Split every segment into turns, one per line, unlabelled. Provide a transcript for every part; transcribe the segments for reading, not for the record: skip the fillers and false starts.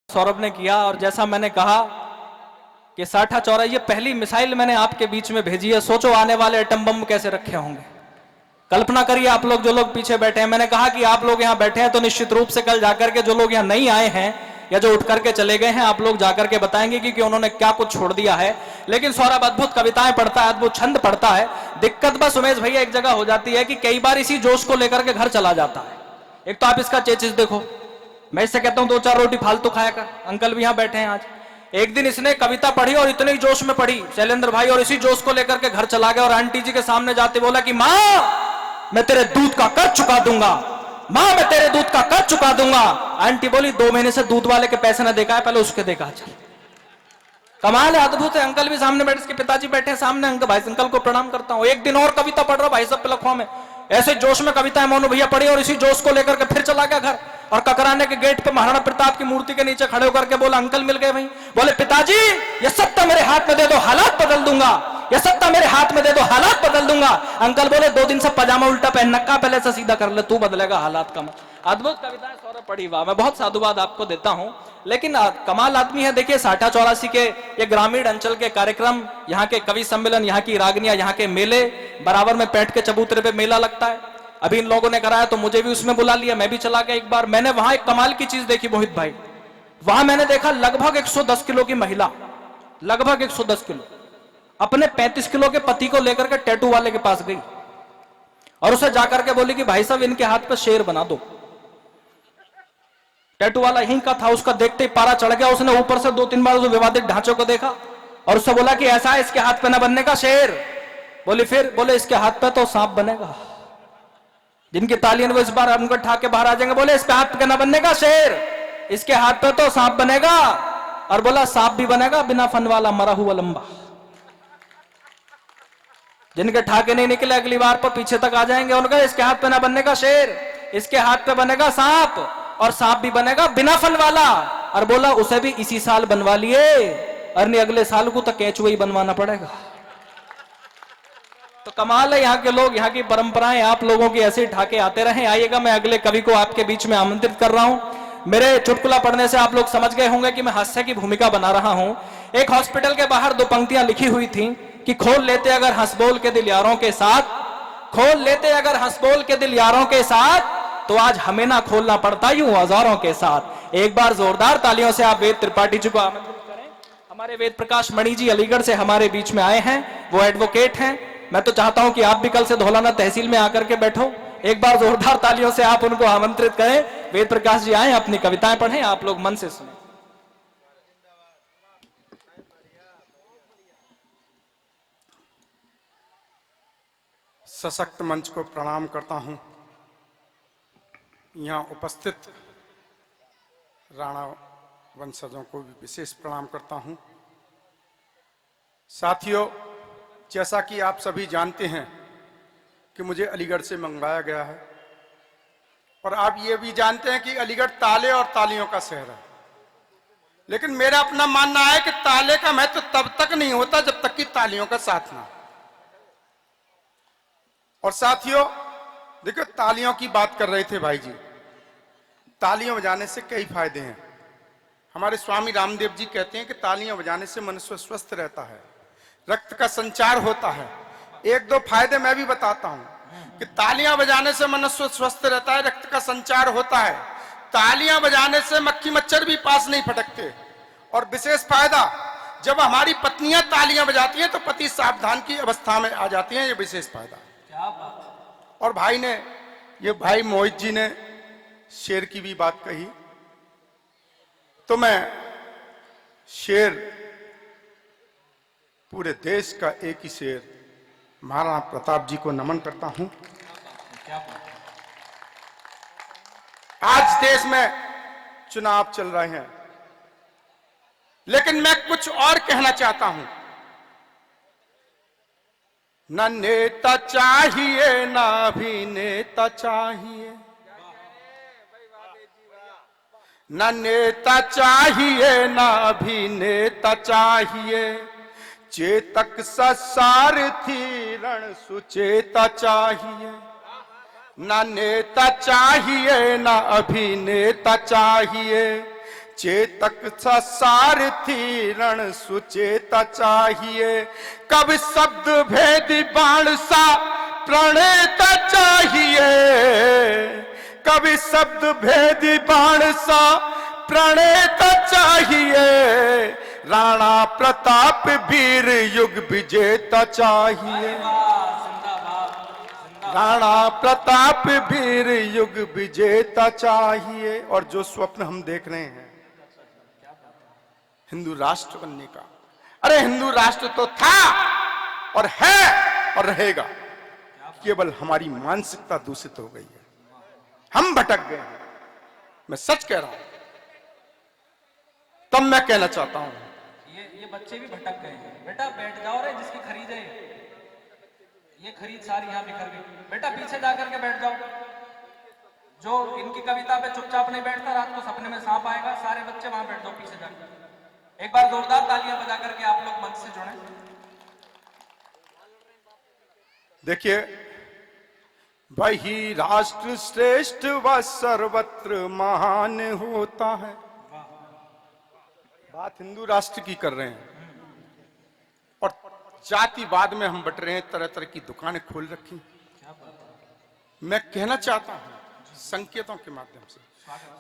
सौरभ ने किया, और जैसा मैंने कहा कि साठा चौरा, ये पहली मिसाइल मैंने आपके बीच में भेजी है। सोचो आने वाले एटम बम कैसे रखे होंगे। कल्पना करिए आप लोग, जो लोग पीछे बैठे हैं। मैंने कहा कि आप लोग यहां बैठे हैं तो निश्चित रूप से कल जाकर के जो लोग यहां नहीं आए हैं या जो उठ करके चले गए हैं, आप लोग जाकर के बताएंगे कि उन्होंने क्या कुछ छोड़ दिया है। लेकिन सौरभ अद्भुत कविताएं पढ़ता है, अद्भुत छंद पढ़ता है। दिक्कत बस उमेश भैया एक जगह हो जाती है कि कई बार इसी जोश को लेकर के घर चला जाता है। एक तो आप इसका चेचिस देखो, मैं इससे कहता हूं 2-4 रोटी फालतू खाया कर। अंकल भी यहां बैठे हैं आज। एक दिन इसने कविता पढ़ी और इतने जोश में पढ़ी शैलेंद्र भाई, और इसी जोश को लेकर के घर चला गया और आंटी जी के सामने जाते बोला कि मां मैं तेरे दूध का कर्ज चुका दूंगा, मां मैं तेरे दूध का कर्ज चुका दूंगा। आंटी बोली 2 महीने से दूध वाले के पैसे ना देखा है, पहले उसके देखा। चल कमाल है, अद्भुत है। अंकल भी सामने बैठे, इसके पिताजी बैठे हैं सामने। अंकल भाई अंकल को प्रणाम करता हूं। एक दिन और कविता पढ़ रहा भाई साहब लखवा में, ऐसे जोश में कविता मोनू भैया पढ़ी और इसी जोश को लेकर के फिर चला गया घर। और ककराने के गेट पे महाराणा प्रताप की मूर्ति के नीचे खड़े होकर के बोला, अंकल मिल गए भाई। बोले पिताजी ये सत्ता मेरे हाथ में दे दो, हालात बदल दूंगा। ये सत्ता मेरे हाथ में दे दो, हालात बदल दूंगा। अंकल बोले 2 दिन से पजामा उल्टा पहन रखा, पहले से सीधा कर ले, तू बदलेगा हालात का। अद्भुत कविताएं सौरभ पढ़ी, वाह। मैं बहुत साधुवाद आपको देता हूं। लेकिन कमाल आदमी है। देखिए साठा चौरासी के ये ग्रामीण अंचल के कार्यक्रम, यहाँ के कवि सम्मेलन, यहाँ की रागनियां, यहाँ के मेले, बराबर में पैठ के चबूतरे पे मेला लगता है। अभी इन लोगों ने कराया तो मुझे भी उसमें बुला लिया, मैं भी चला गया एक बार। मैंने वहां एक कमाल की चीज देखी मोहित भाई। वहां मैंने देखा लगभग 110 किलो की महिला, लगभग 110 किलो, अपने 35 किलो के पति को लेकर के टैटू वाले के पास गई और उसे जाकर के बोली कि भाई साहब इनके हाथ पे शेर बना दो। टैटू वाला यहीं का था, उसका देखते ही पारा चढ़ गया। उसने ऊपर से 2-3 बार उस विवादित ढांचे को देखा और उससे बोला कि ऐसा है इसके हाथ पे ना बनने का शेर। बोली फिर? बोले इसके हाथ पे तो सांप बनेगा। जिनकी तालियां वो इस बार उनको ठा के बाहर आ जाएंगे। बोले इसके हाथ पे ना बनने का शेर, इसके हाथ पे तो सांप बनेगा। और बोला सांप भी बनेगा बिना फन वाला, मरा हुआ लंबा। जिनके ठाके नहीं निकले अगली बार पर पीछे तक आ जाएंगे। उनका इसके हाथ पे ना बनने का शेर, इसके हाथ पे बनेगा सांप, और सांप भी बनेगा बिना फन वाला। और बोला उसे भी इसी साल बनवा लिए, और नहीं अगले साल को तो केचुआ ही बनवाना पड़ेगा। तो कमाल है यहाँ के लोग, यहाँ की परंपराएं। आप लोगों की ऐसे ठाके आते रहे। आइएगा, मैं अगले कवि को आपके बीच में आमंत्रित कर रहा हूं। मेरे चुटकुला पढ़ने से आप लोग समझ गए होंगे कि मैं हास्य की भूमिका बना रहा हूं। एक हॉस्पिटल के बाहर 2 पंक्तियां लिखी हुई थी कि खोल लेते अगर हंस बोल के दिल यारों के साथ, खोल लेते अगर हंस बोल के दिल यारों के साथ, तो आज हमें ना खोलना पड़ता यूं हजारों के साथ। एक बार जोरदार तालियों से आप वेद त्रिपाठी जी को आमंत्रित करें। हमारे वेद प्रकाश मणि जी अलीगढ़ से हमारे बीच में आए हैं, वो एडवोकेट हैं। मैं तो चाहता हूं कि आप भी कल से धौलाना तहसील में आकर के बैठो। एक बार जोरदार तालियों से आप उनको आमंत्रित करें। वेद प्रकाश जी आए, अपनी कविताएं पढ़ें, आप लोग मन से सुने।
सशक्त मंच को प्रणाम करता हूं। यहां उपस्थित राणा वंशजों को भी विशेष प्रणाम करता हूं। साथियों, जैसा कि आप सभी जानते हैं कि मुझे अलीगढ़ से मंगवाया गया है, और आप ये भी जानते हैं कि अलीगढ़ ताले और तालियों का शहर है। लेकिन मेरा अपना मानना है कि ताले का महत्व तब तक नहीं होता जब तक कि तालियों का साथ ना। और साथियों देखो, तालियों की बात कर रहे थे भाई जी। तालियां बजाने से कई फायदे हैं। हमारे स्वामी रामदेव जी कहते हैं कि तालियां बजाने से मनुष्य स्वस्थ रहता है, रक्त का संचार होता है। 1-2 फायदे मैं भी बताता हूं कि तालियां बजाने से मनुष्य स्वस्थ रहता है, रक्त का संचार होता है। तालियां बजाने से मक्खी मच्छर भी पास नहीं फटकते। और विशेष फायदा, जब हमारी पत्नियां तालियां बजाती हैं तो पति सावधान की अवस्था में आ जाती हैं। ये विशेष फायदा। और भाई ने, ये भाई मोहित जी ने शेर की भी बात कही, तो मैं शेर, पूरे देश का एक ही शेर, महाराणा प्रताप जी को नमन करता हूं। आज देश में चुनाव चल रहे हैं, लेकिन मैं कुछ और कहना चाहता हूं। न नेता चाहिए ना भी नेता चाहिए, न नेता चाहिए न अभिनेता चाहिए, चेतक सारथी रण सुचेता चाहिए। न नेता चाहिए न अभिनेता चाहिए, चेतक सारथी रण सुचेता चाहिए। कब शब्द भेदी बाण सा प्रणेता चाहिए, कभी शब्द भेदी बाण सा प्रणेता चाहिए। राणा प्रताप वीर युग विजेता चाहिए, राणा प्रताप वीर युग विजेता चाहिए। और जो स्वप्न हम देख रहे हैं हिंदू राष्ट्र बनने का, अरे हिंदू राष्ट्र तो था और है और रहेगा, केवल हमारी मानसिकता दूषित हो गई है, हम भटक गए हैं। मैं सच कह रहा हूं। तब मैं कहना चाहता हूं
ये बच्चे भी भटक गए हैं। बेटा बैठ जाओ रे, जिसकी खरीद है ये खरीद सारी यहाँ बिखर गई। बेटा पीछे जाकर के बैठ जाओ। जो इनकी कविता पे चुपचाप नहीं बैठता, रात को सपने में सांप आएगा, सारे बच्चे वहां बैठ जाओ पीछे जाकर। एक बार जोरदार तालियां बजा करके आप लोग मंच से जुड़े।
देखिए, वही राष्ट्र श्रेष्ठ व सर्वत्र महान होता है। बात हिंदू राष्ट्र की कर रहे हैं और जातिवाद में हम बट रहे हैं, तरह तरह की दुकानें खोल रखी। मैं कहना चाहता हूं संकेतों के माध्यम से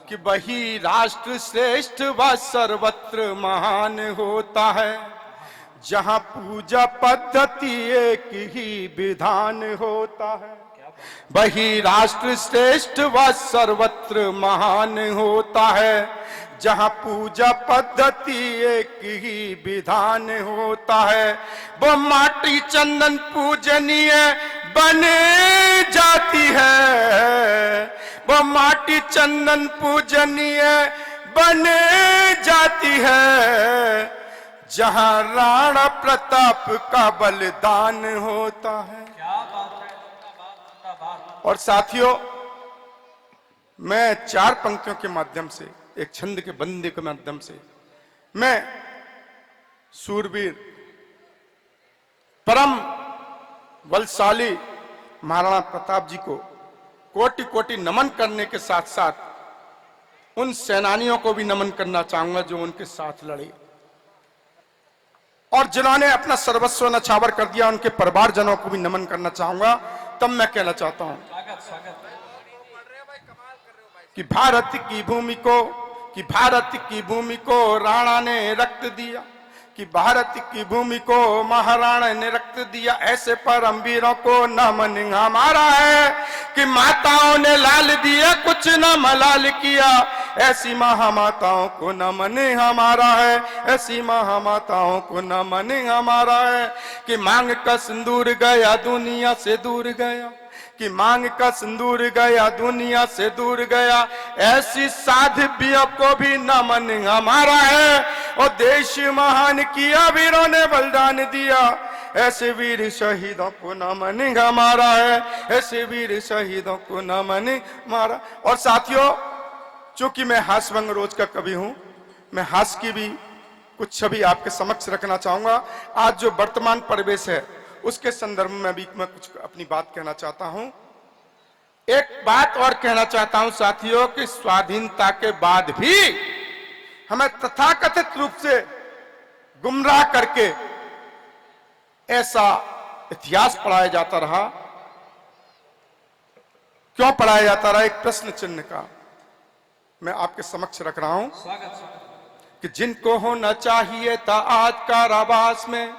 कि वही राष्ट्र श्रेष्ठ व सर्वत्र महान होता है, जहां पूजा पद्धति एक ही विधान होता है। वही राष्ट्र श्रेष्ठ व सर्वत्र महान होता है, जहां पूजा पद्धति एक ही विधान होता है। वो माटी चंदन पूजनीय बन जाती है, वो माटी चंदन पूजनीय बन जाती है, जहां राणा प्रताप का बलिदान होता है। और साथियों, मैं चार पंक्तियों के माध्यम से, एक छंद के बंदे के माध्यम से, मैं सूरवीर परम बलशाली महाराणा प्रताप जी को कोटि कोटि नमन करने के साथ साथ उन सेनानियों को भी नमन करना चाहूंगा जो उनके साथ लड़े और जिन्होंने अपना सर्वस्व नछावर कर दिया, उनके परिवारजनों को भी नमन करना चाहूंगा। तब मैं कहना चाहता हूं कि भारत की भूमि को राणा ने रक्त दिया, कि भारत की भूमि को महाराणा ने रक्त दिया। ऐसे परमवीरों को नमन हमारा है कि माताओं ने लाल दिया, कुछ न मलाल किया। ऐसी महामाताओं को नमन हमारा है, ऐसी महामाताओं को नमन हमारा है। कि मांग का सिंदूर गया दुनिया से दूर गया, कि मांग का सिंदूर गया दुनिया से दूर गया। ऐसी साध्वियों को भी नमन हमारा है, और देश महान किया वीरों ने बलिदान दिया। ऐसे वीर शहीदों को नमन हमारा है, ऐसे वीर शहीदों को नमन हमारा। और साथियों, चूंकि मैं हास्यभंग रोज का कवि हूं, मैं हास्य की भी कुछ छवि आपके समक्ष रखना चाहूंगा। आज जो वर्तमान परिवेश है उसके संदर्भ में भी मैं कुछ अपनी बात कहना चाहता हूं। एक बात और कहना चाहता हूं साथियों कि स्वाधीनता के बाद भी हमें तथाकथित रूप से गुमराह करके ऐसा इतिहास पढ़ाया जाता रहा। क्यों पढ़ाया जाता रहा? एक प्रश्न चिन्ह का मैं आपके समक्ष रख रहा हूं कि जिनको होना चाहिए था आज कारावास में,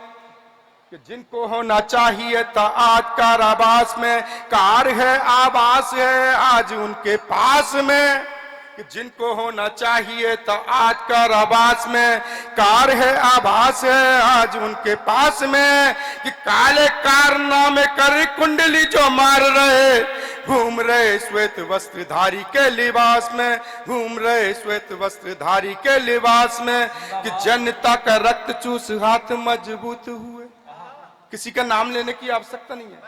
कि जिनको होना चाहिए था आज कारावास में, कार है आवास है आज उनके पास में। कि जिनको होना चाहिए था आज कारावास में, कार है आवास है आज उनके पास में। कि काले कारनामे कर कुंडली जो मार रहे, घूम रहे श्वेत वस्त्रधारी के लिबास में, घूम रहे श्वेत वस्त्रधारी के लिबास में। कि जनता का रक्त चूस हाथ मजबूत हुए। किसी का नाम लेने की आवश्यकता नहीं है,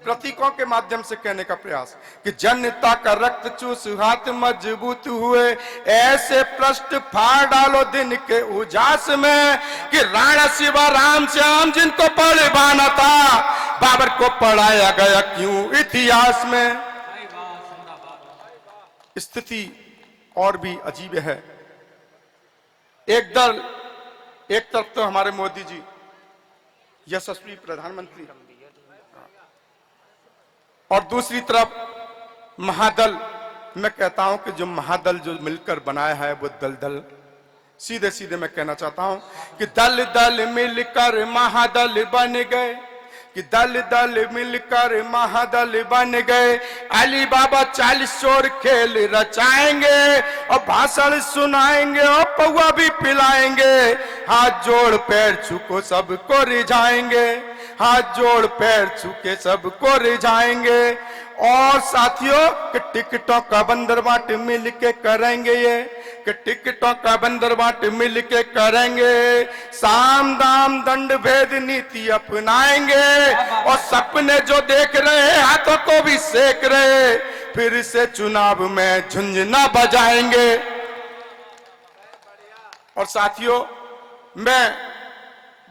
प्रतीकों के माध्यम से कहने का प्रयास कि जनता का रक्त चूस हाथ मजबूत हुए, ऐसे प्रश्न फाड़ डालो दिन के उजास में कि राणा शिवा राम श्याम जिनको पढ़वाना था, बाबर को पढ़ाया गया क्यों इतिहास में। स्थिति और भी अजीब है। एक तरफ तो हमारे मोदी जी यशस्वी प्रधानमंत्री, और दूसरी तरफ महादल। मैं कहता हूं कि जो महादल जो मिलकर बनाया है वो दल सीधे सीधे मैं कहना चाहता हूं कि दल दल मिलकर महादल बन गए, कि दल दल मिलकर महादल बन गए। अली बाबा 40 चोर खेल रचाएंगे और भाषण सुनाएंगे और पौवा भी पिलाएंगे। हाथ जोड़ पैर छूको सबको रिझाएंगे, हाथ जोड़ पैर छूके सबको रिझाएंगे। और साथियों कि टिकटों का बंदरबाट मिल के करेंगे ये, कि टिकटों का बंदरबाट मिल के करेंगे। साम दाम दंड भेद नीति अपनाएंगे और सपने जो देख रहे हाथों को भी सेक रहे, फिर से चुनाव में झुंझुना बजाएंगे। और साथियों मैं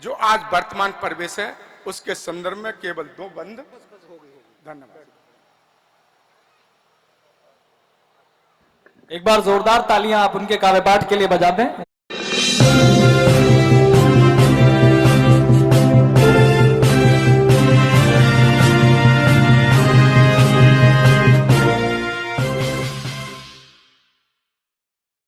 जो आज वर्तमान परिवेश है उसके संदर्भ में केवल 2 बंद। धन्यवाद।
एक बार जोरदार तालियां आप उनके कार्यपाठ के लिए बजा दें।